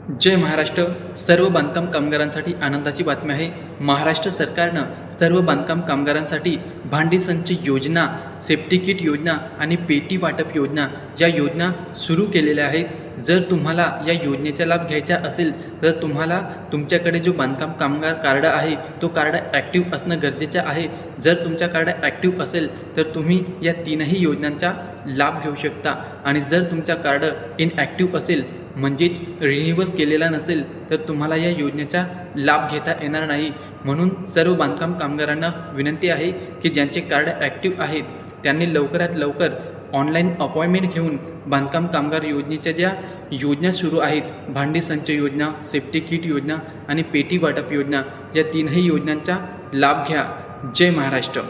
जय महाराष्ट्र. सर्व बांधकाम कामगारांसाठी आनंदाची बातमी आहे. महाराष्ट्र सरकारनं सर्व बांधकाम कामगारांसाठी भांडी संच योजना, सेफ्टी किट योजना आणि पेटी वाटप योजना या योजना सुरू केलेल्या आहेत. जर तुम्हाला या योजनेचा लाभ घ्यायचा असेल तर तुम्हाला तुमच्याकडे जो बांधकाम कामगार कार्ड आहे तो कार्ड ॲक्टिव्ह असणं गरजेचं आहे. जर तुमचा कार्ड ॲक्टिव्ह असेल तर तुम्ही या तीनही योजनांचा लाभ घेऊ शकता आणि जर तुमचा कार्ड इनॲक्टिव्ह असेल म्हणजेच रिन्युअल केलेला नसेल तर तुम्हाला या योजनेचा लाभ घेता येणार नाही. म्हणून सर्व बांधकाम कामगारांना विनंती आहे की ज्यांचे कार्ड ॲक्टिव्ह आहेत त्यांनी लवकरात लवकर ऑनलाईन अपॉइंटमेंट घेऊन बांधकाम कामगार योजनेच्या ज्या योजना सुरू आहेत, भांडी संच योजना, सेफ्टी किट योजना आणि पेटी वाटप योजना, या तीनही योजनांचा लाभ घ्या. जय महाराष्ट्र.